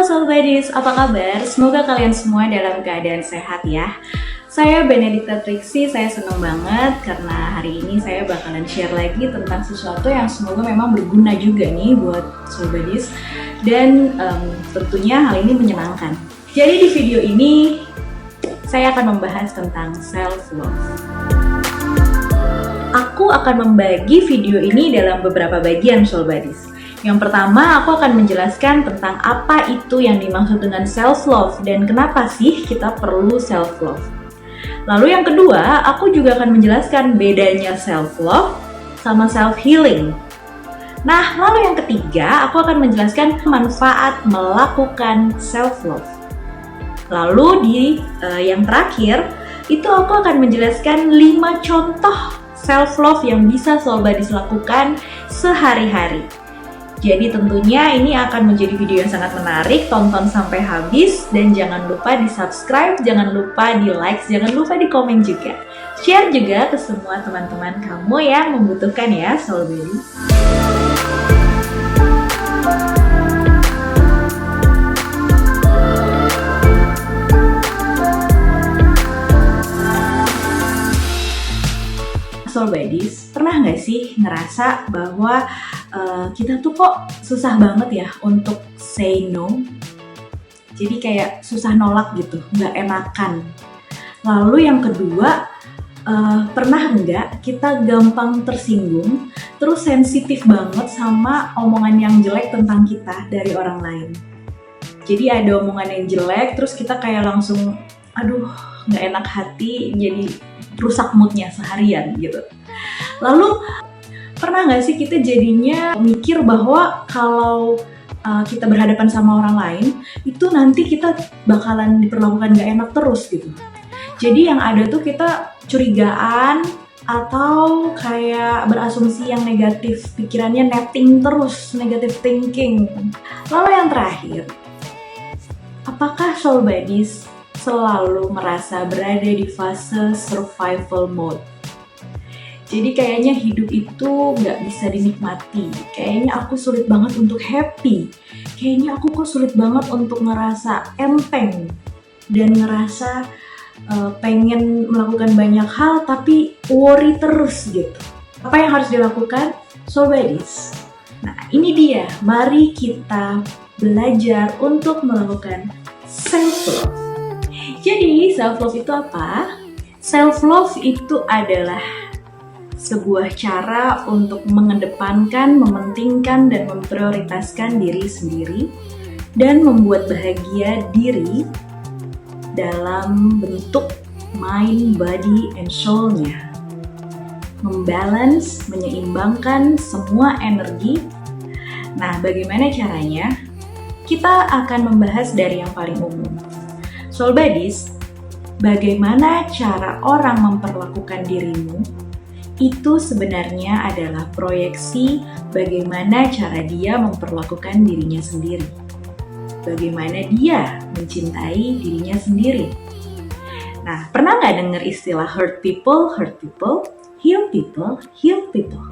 Soul Buddies, apa kabar? Semoga kalian semua dalam keadaan sehat ya. Saya Benedikta Triksi, saya senang banget karena hari ini saya bakalan share lagi tentang sesuatu yang semoga memang berguna juga nih buat Soul Buddies. Dan tentunya hal ini menyenangkan. Jadi di video ini saya akan membahas tentang self-love. Aku akan membagi video ini dalam beberapa bagian Soul Buddies. Yang pertama, aku akan menjelaskan tentang apa itu yang dimaksud dengan self-love dan kenapa sih kita perlu self-love. Lalu yang kedua, aku juga akan menjelaskan bedanya self-love sama self-healing. Nah, lalu yang ketiga, aku akan menjelaskan manfaat melakukan self-love. Lalu di yang terakhir, itu aku akan menjelaskan 5 contoh self-love yang bisa Soul Buddies lakukan sehari-hari. Jadi tentunya ini akan menjadi video yang sangat menarik, tonton sampai habis dan jangan lupa di subscribe, jangan lupa di like, jangan lupa di komen juga. Share juga ke semua teman-teman kamu yang membutuhkan ya Soul Buddies. Soul Buddies, pernah nggak sih ngerasa bahwa kita tuh kok susah banget ya untuk say no? Jadi kayak susah nolak gitu, nggak enakan. Lalu yang kedua, pernah nggak kita gampang tersinggung, terus sensitif banget sama omongan yang jelek tentang kita dari orang lain? Jadi ada omongan yang jelek, terus kita kayak langsung, aduh nggak enak hati, jadi rusak moodnya seharian gitu. Lalu pernah nggak sih kita jadinya mikir bahwa kalau kita berhadapan sama orang lain, itu nanti kita bakalan diperlakukan nggak enak terus gitu. Jadi yang ada tuh kita curigaan atau kayak berasumsi yang negatif, pikirannya netting terus, negative thinking. Lalu yang terakhir, apakah Soul Buddies selalu merasa berada di fase survival mode? Jadi kayaknya hidup itu nggak bisa dinikmati. Kayaknya aku sulit banget untuk happy. Kayaknya aku kok sulit banget untuk ngerasa enteng. Dan ngerasa pengen melakukan banyak hal tapi worry terus gitu. Apa yang harus dilakukan? Soul Buddies. Nah ini dia, mari kita belajar untuk melakukan self-love. Jadi self-love itu apa? Self-love itu adalah sebuah cara untuk mengedepankan, mementingkan, dan memprioritaskan diri sendiri dan membuat bahagia diri dalam bentuk mind, body, and soul-nya. Membalance, menyeimbangkan semua energi. Nah, bagaimana caranya? Kita akan membahas dari yang paling umum. Soul Buddies, bagaimana cara orang memperlakukan dirimu? Itu sebenarnya adalah proyeksi bagaimana cara dia memperlakukan dirinya sendiri. Bagaimana dia mencintai dirinya sendiri. Nah, pernah nggak dengar istilah hurt people, heal people, heal people?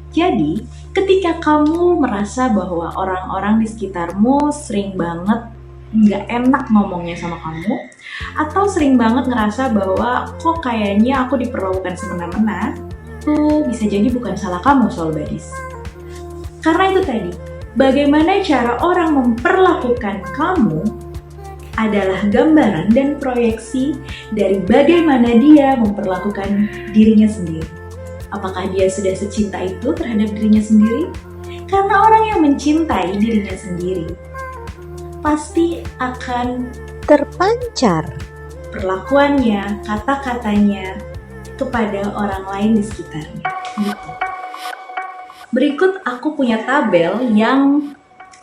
Jadi, ketika kamu merasa bahwa orang-orang di sekitarmu sering banget nggak enak ngomongnya sama kamu, atau sering banget ngerasa bahwa kok kayaknya aku diperlakukan semena-mena, itu bisa jadi bukan salah kamu Soul Buddies. Karena itu tadi, bagaimana cara orang memperlakukan kamu adalah gambaran dan proyeksi dari bagaimana dia memperlakukan dirinya sendiri. Apakah dia sudah secinta itu terhadap dirinya sendiri? Karena orang yang mencintai dirinya sendiri pasti akan terpancar perlakuannya, kata-katanya kepada orang lain di sekitarnya. Gitu. Berikut aku punya tabel yang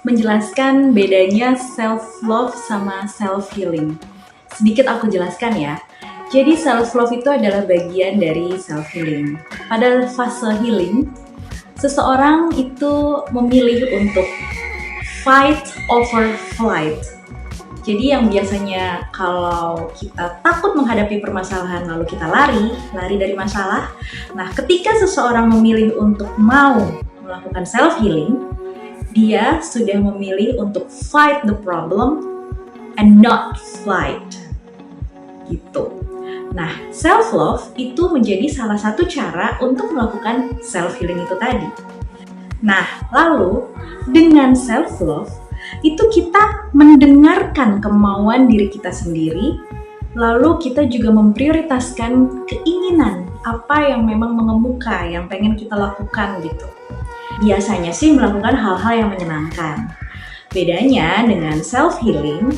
menjelaskan bedanya self-love sama self-healing. Sedikit aku jelaskan ya. Jadi self-love itu adalah bagian dari self-healing. Pada fase healing, seseorang itu memilih untuk fight over flight. Jadi yang biasanya kalau kita takut menghadapi permasalahan lalu kita lari dari masalah. Nah, ketika seseorang memilih untuk mau melakukan self healing, Dia sudah memilih untuk fight the problem and not flight. Gitu. Nah, self-love itu menjadi salah satu cara untuk melakukan self-healing itu tadi. Nah, lalu dengan self-love itu kita mendengarkan kemauan diri kita sendiri, lalu kita juga memprioritaskan keinginan apa yang memang mengemuka, yang pengen kita lakukan gitu. Biasanya sih melakukan hal-hal yang menyenangkan. Bedanya dengan self-healing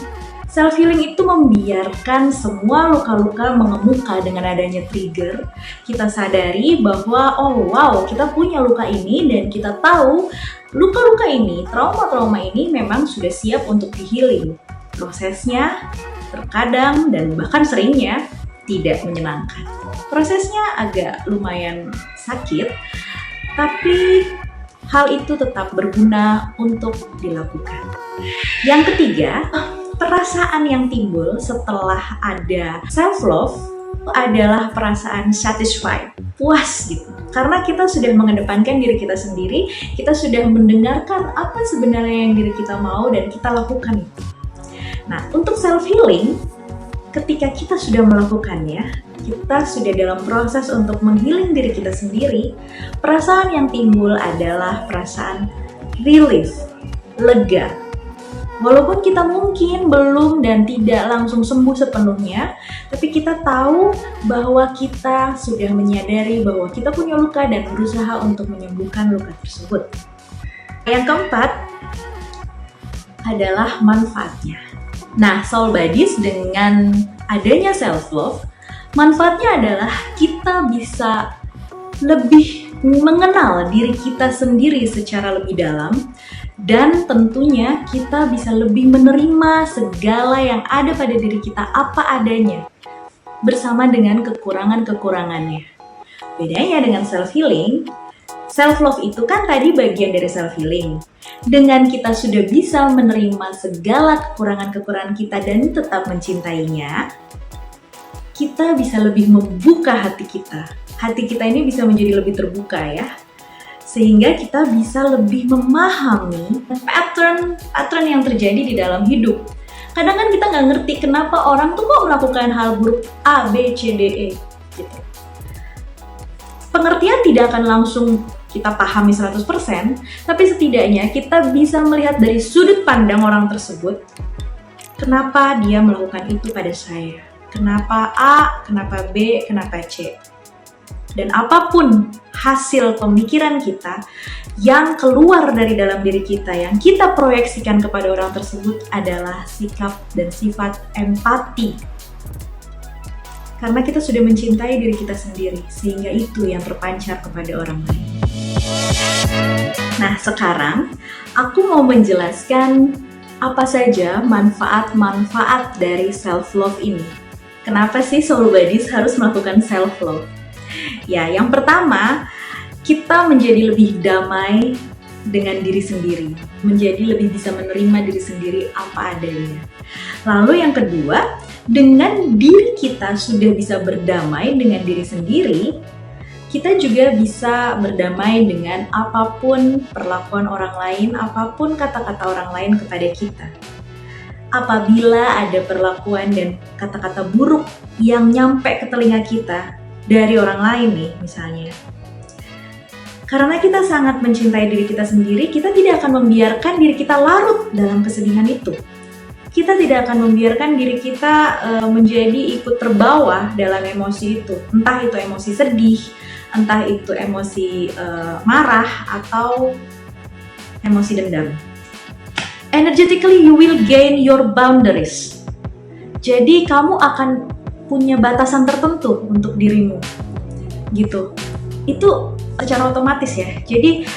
itu membiarkan semua luka-luka mengemuka dengan adanya trigger. Kita sadari bahwa kita punya luka ini dan kita tahu luka-luka ini, trauma-trauma ini memang sudah siap untuk di-healing. Prosesnya terkadang dan bahkan seringnya tidak menyenangkan. Prosesnya agak lumayan sakit, tapi hal itu tetap berguna untuk dilakukan. Yang ketiga, perasaan yang timbul setelah ada self-love adalah perasaan satisfied, puas gitu. Karena kita sudah mengedepankan diri kita sendiri, kita sudah mendengarkan apa sebenarnya yang diri kita mau dan kita lakukan itu. Nah, untuk self-healing, ketika kita sudah melakukannya, kita sudah dalam proses untuk menghealing diri kita sendiri, perasaan yang timbul adalah perasaan relief, lega. Walaupun kita mungkin belum dan tidak langsung sembuh sepenuhnya, tapi kita tahu bahwa kita sudah menyadari bahwa kita punya luka dan berusaha untuk menyembuhkan luka tersebut. Yang keempat adalah manfaatnya. Nah, Soul Buddies dengan adanya self-love, manfaatnya adalah kita bisa lebih mengenal diri kita sendiri secara lebih dalam, dan tentunya kita bisa lebih menerima segala yang ada pada diri kita apa adanya bersama dengan kekurangan-kekurangannya. Bedanya dengan self-healing, self-love itu kan tadi bagian dari self-healing. Dengan kita sudah bisa menerima segala kekurangan-kekurangan kita dan tetap mencintainya, kita bisa lebih membuka hati kita. Hati kita ini bisa menjadi lebih terbuka ya. Sehingga kita bisa lebih memahami pattern yang terjadi di dalam hidup. Kadang kan kita nggak ngerti kenapa orang tuh kok melakukan hal buruk A, B, C, D, E gitu. Pengertian tidak akan langsung kita pahami 100%, tapi setidaknya kita bisa melihat dari sudut pandang orang tersebut, kenapa dia melakukan itu pada saya, kenapa A, kenapa B, kenapa C. Dan apapun hasil pemikiran kita yang keluar dari dalam diri kita, yang kita proyeksikan kepada orang tersebut adalah sikap dan sifat empati. Karena kita sudah mencintai diri kita sendiri, sehingga itu yang terpancar kepada orang lain. Nah, sekarang aku mau menjelaskan apa saja manfaat-manfaat dari self-love ini. Kenapa sih Soul Buddies harus melakukan self-love? Ya, yang pertama, kita menjadi lebih damai dengan diri sendiri, menjadi lebih bisa menerima diri sendiri apa adanya. Lalu yang kedua, dengan diri kita sudah bisa berdamai dengan diri sendiri, kita juga bisa berdamai dengan apapun perlakuan orang lain, apapun kata-kata orang lain kepada kita. Apabila ada perlakuan dan kata-kata buruk yang nyampe ke telinga kita dari orang lain nih misalnya, karena kita sangat mencintai diri kita sendiri, kita tidak akan membiarkan diri kita larut dalam kesedihan itu. Kita tidak akan membiarkan diri kita menjadi ikut terbawa dalam emosi itu. Entah itu emosi sedih, entah itu emosi marah, atau emosi dendam. Energetically you will gain your boundaries. Jadi kamu akan punya batasan tertentu untuk dirimu. Gitu. Itu secara otomatis ya. Jadi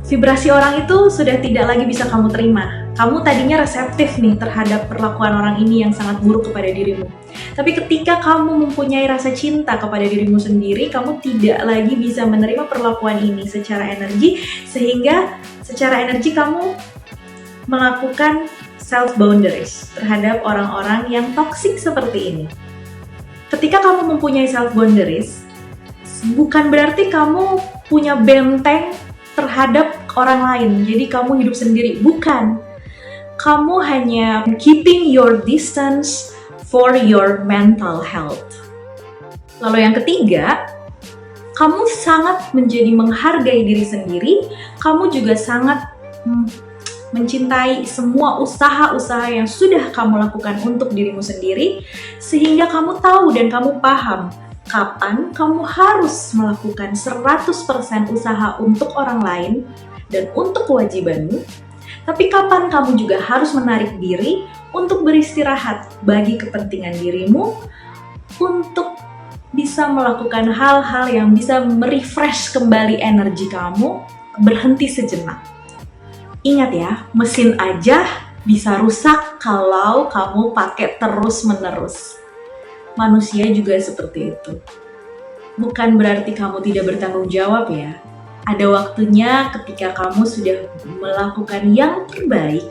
vibrasi orang itu sudah tidak lagi bisa kamu terima. Kamu tadinya reseptif nih terhadap perlakuan orang ini yang sangat buruk kepada dirimu. Tapi ketika kamu mempunyai rasa cinta kepada dirimu sendiri, kamu tidak lagi bisa menerima perlakuan ini secara energi, sehingga secara energi kamu melakukan self boundaries terhadap orang-orang yang toksik seperti ini. Ketika kamu mempunyai self boundaries, bukan berarti kamu punya benteng terhadap orang lain, jadi kamu hidup sendiri. Bukan. Kamu hanya keeping your distance for your mental health. Lalu yang ketiga, kamu sangat menjadi menghargai diri sendiri, kamu juga sangat mencintai semua usaha-usaha yang sudah kamu lakukan untuk dirimu sendiri, sehingga kamu tahu dan kamu paham kapan kamu harus melakukan 100% usaha untuk orang lain dan untuk kewajibanmu, tapi kapan kamu juga harus menarik diri untuk beristirahat bagi kepentingan dirimu, untuk bisa melakukan hal-hal yang bisa merefresh kembali energi kamu, berhenti sejenak. Ingat ya, mesin aja bisa rusak kalau kamu pakai terus-menerus. Manusia juga seperti itu. Bukan berarti kamu tidak bertanggung jawab ya. Ada waktunya ketika kamu sudah melakukan yang terbaik,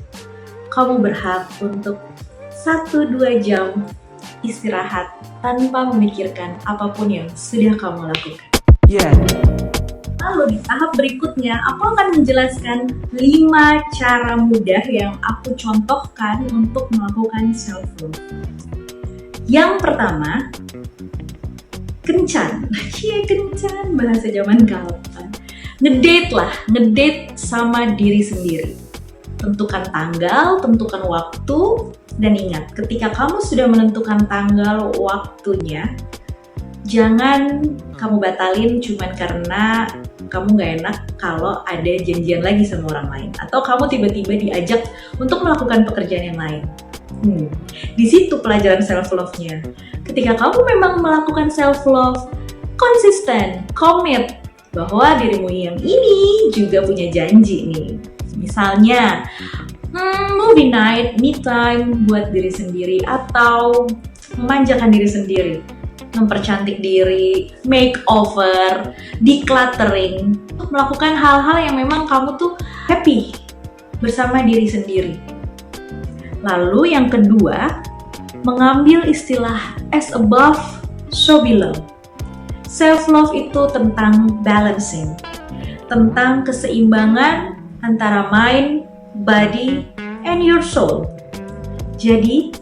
kamu berhak untuk 1-2 jam istirahat tanpa memikirkan apapun yang sudah kamu lakukan. Lalu di tahap berikutnya, aku akan menjelaskan 5 cara mudah yang aku contohkan untuk melakukan self-love. Yang pertama, kencan. Kencan, bahasa zaman kapan. Ngedate sama diri sendiri. Tentukan tanggal, tentukan waktu, dan ingat, ketika kamu sudah menentukan tanggal waktunya, jangan kamu batalin cuman karena kamu gak enak kalau ada janjian lagi sama orang lain, atau kamu tiba-tiba diajak untuk melakukan pekerjaan yang lain. Di situ pelajaran self-love-nya. Ketika kamu memang melakukan self-love, konsisten, komit bahwa dirimu yang ini juga punya janji nih. Misalnya, movie night, me time buat diri sendiri, atau memanjakan diri sendiri, mempercantik diri, makeover, decluttering, melakukan hal-hal yang memang kamu tuh happy bersama diri sendiri. Lalu yang kedua, mengambil istilah as above, so below. Self-love itu tentang balancing, tentang keseimbangan antara mind, body, and your soul. Jadi,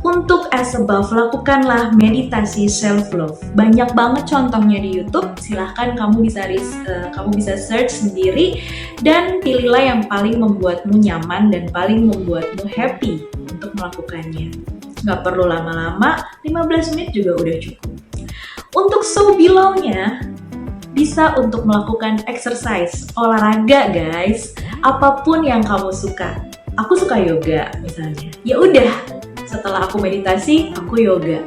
untuk as above, lakukanlah meditasi self-love. Banyak banget contohnya di YouTube. Silahkan kamu bisa search sendiri dan pilihlah yang paling membuatmu nyaman dan paling membuatmu happy untuk melakukannya. Gak perlu lama-lama, 15 menit juga udah cukup. Untuk so below-nya, bisa untuk melakukan exercise, olahraga guys. Apapun yang kamu suka. Aku suka yoga misalnya. Ya udah, setelah aku meditasi, aku yoga.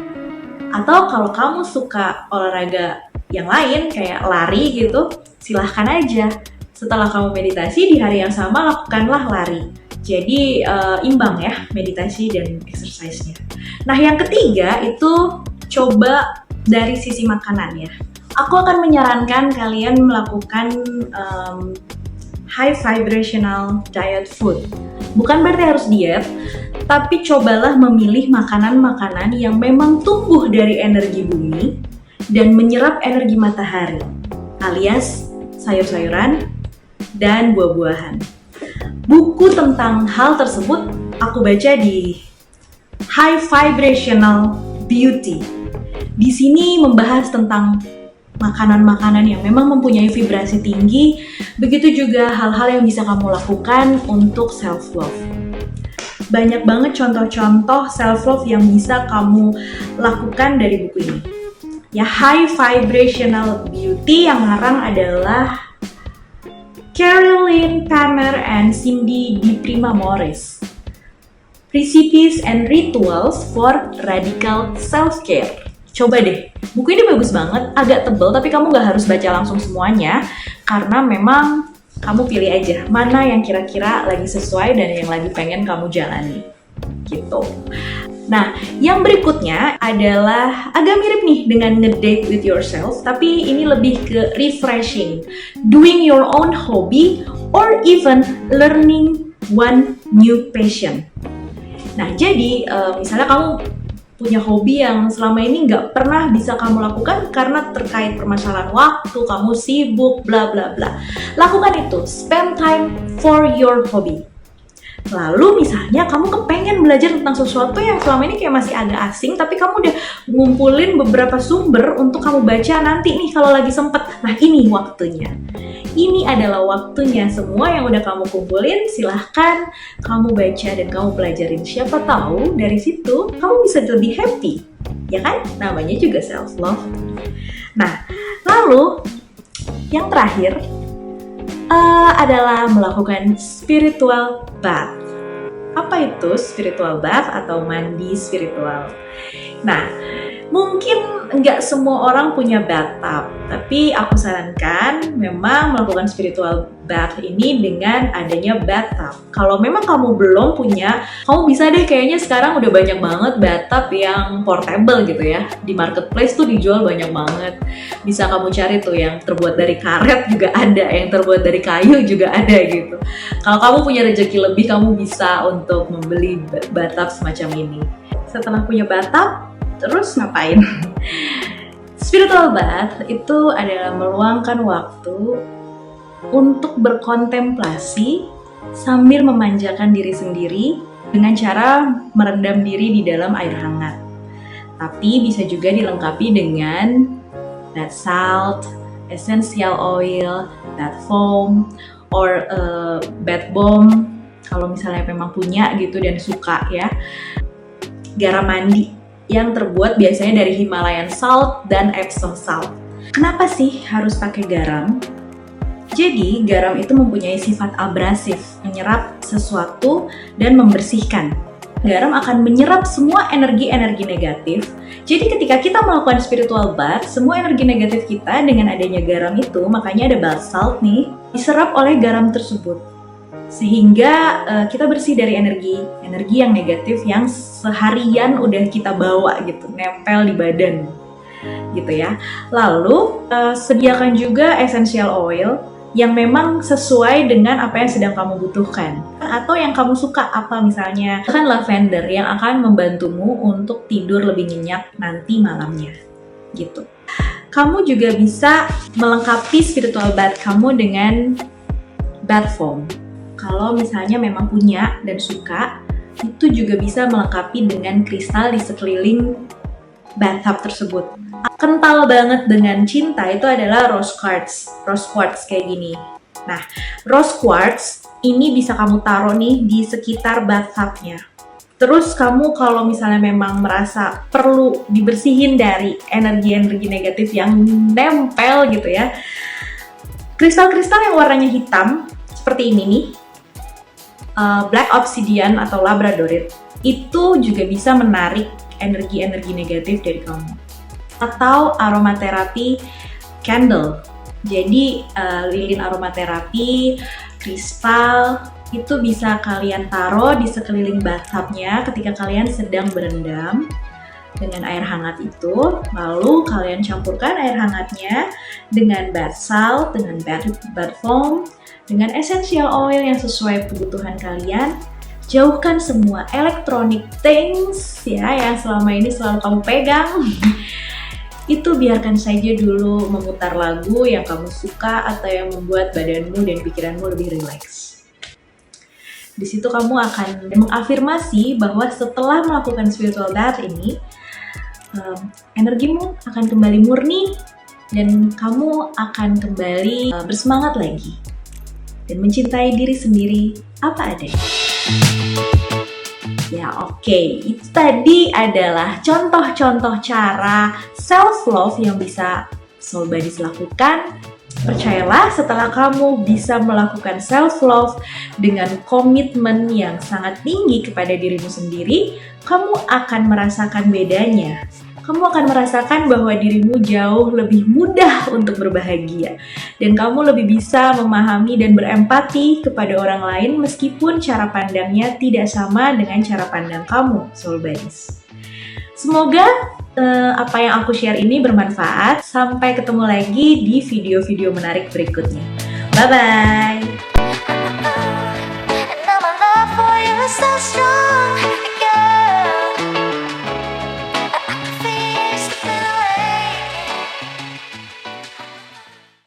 Atau kalau kamu suka olahraga yang lain kayak lari gitu, silahkan aja. Setelah kamu meditasi, di hari yang sama lakukanlah lari. Jadi imbang ya meditasi dan exercise-nya. Nah yang ketiga itu coba dari sisi makanan ya. Aku akan menyarankan kalian melakukan high vibrational diet food. Bukan berarti harus diet, tapi cobalah memilih makanan-makanan yang memang tumbuh dari energi bumi dan menyerap energi matahari, alias sayur-sayuran dan buah-buahan. Buku tentang hal tersebut aku baca di High Vibrational Beauty. Di sini membahas tentang makanan-makanan yang memang mempunyai vibrasi tinggi, begitu juga hal-hal yang bisa kamu lakukan untuk self-love. Banyak banget contoh-contoh self-love yang bisa kamu lakukan dari buku ini. Ya, High Vibrational Beauty yang ngarang adalah Caroline Palmer and Cindy DiPrima Morris. Recipes and Rituals for Radical Self-Care. Coba deh, buku ini bagus banget, agak tebal tapi kamu gak harus baca langsung semuanya karena memang kamu pilih aja mana yang kira-kira lagi sesuai dan yang lagi pengen kamu jalani gitu. Nah, yang berikutnya adalah agak mirip nih dengan ngedate with yourself, tapi ini lebih ke refreshing, doing your own hobby or even learning one new passion. Nah, jadi misalnya kamu punya hobi yang selama ini nggak pernah bisa kamu lakukan karena terkait permasalahan waktu, kamu sibuk, bla bla bla. Lakukan itu, spend time for your hobby. Lalu misalnya kamu kepengen belajar tentang sesuatu yang selama ini kayak masih agak asing, tapi kamu udah ngumpulin beberapa sumber untuk kamu baca nanti nih kalau lagi sempet. Nah ini waktunya. Ini adalah waktunya, semua yang udah kamu kumpulin silahkan kamu baca dan kamu pelajarin. Siapa tahu dari situ kamu bisa lebih happy, ya kan? Namanya juga self-love. Nah, lalu yang terakhir adalah melakukan spiritual bath. Apa itu spiritual bath atau mandi spiritual? Nah, mungkin nggak semua orang punya bathtub, tapi aku sarankan memang melakukan spiritual bath ini dengan adanya bathtub. Kalau memang kamu belum punya, kamu bisa deh, kayaknya sekarang udah banyak banget bathtub yang portable gitu ya. Di marketplace tuh dijual banyak banget. Bisa kamu cari tuh yang terbuat dari karet juga ada, yang terbuat dari kayu juga ada gitu. Kalau kamu punya rezeki lebih, kamu bisa untuk membeli bathtub semacam ini. Setelah punya bathtub, terus ngapain? Spiritual bath itu adalah meluangkan waktu untuk berkontemplasi sambil memanjakan diri sendiri dengan cara merendam diri di dalam air hangat. Tapi bisa juga dilengkapi dengan bath salt, essential oil, bath foam, or bath bomb kalau misalnya memang punya gitu dan suka ya. Garam mandi yang terbuat biasanya dari Himalayan salt dan Epsom salt. Kenapa sih harus pakai garam? Jadi garam itu mempunyai sifat abrasif, menyerap sesuatu dan membersihkan. Garam akan menyerap semua energi-energi negatif. Jadi ketika kita melakukan spiritual bath, semua energi negatif kita dengan adanya garam itu, makanya ada bath salt nih, diserap oleh garam tersebut. Sehingga kita bersih dari energi yang negatif yang seharian udah kita bawa gitu, nempel di badan gitu ya. Lalu sediakan juga essential oil yang memang sesuai dengan apa yang sedang kamu butuhkan atau yang kamu suka, apa misalnya kan lavender yang akan membantumu untuk tidur lebih nyenyak nanti malamnya gitu. Kamu juga bisa melengkapi spiritual bath kamu dengan bath foam. Kalau misalnya memang punya dan suka, itu juga bisa melengkapi dengan kristal di sekeliling bathtub tersebut. Kental banget dengan cinta itu adalah rose quartz kayak gini. Nah, rose quartz ini bisa kamu taruh nih di sekitar bathtubnya. Terus kamu kalau misalnya memang merasa perlu dibersihin dari energi-energi negatif yang nempel gitu ya, kristal-kristal yang warnanya hitam seperti ini nih, black obsidian atau labradorite, itu juga bisa menarik energi-energi negatif dari kamu. Atau aromaterapi candle. Jadi lilin aromaterapi, kristal, itu bisa kalian taruh di sekeliling bathtubnya ketika kalian sedang berendam dengan air hangat itu. Lalu kalian campurkan air hangatnya dengan bath salt, dengan bath foam, dengan essential oil yang sesuai kebutuhan kalian. Jauhkan semua electronic things ya yang selama ini selalu kamu pegang. Itu biarkan saja dulu memutar lagu yang kamu suka atau yang membuat badanmu dan pikiranmu lebih rileks. Di situ kamu akan mengafirmasi bahwa setelah melakukan spiritual bath ini, energimu akan kembali murni dan kamu akan kembali bersemangat lagi dan mencintai diri sendiri apa adanya. Ya oke, itu tadi adalah contoh-contoh cara self-love yang bisa Soul Buddies lakukan. Percayalah, setelah kamu bisa melakukan self-love dengan komitmen yang sangat tinggi kepada dirimu sendiri, kamu akan merasakan bedanya. Kamu akan merasakan bahwa dirimu jauh lebih mudah untuk berbahagia. Dan kamu lebih bisa memahami dan berempati kepada orang lain meskipun cara pandangnya tidak sama dengan cara pandang kamu, Soul Buddies. Semoga apa yang aku share ini bermanfaat. Sampai ketemu lagi di video-video menarik berikutnya. Bye-bye!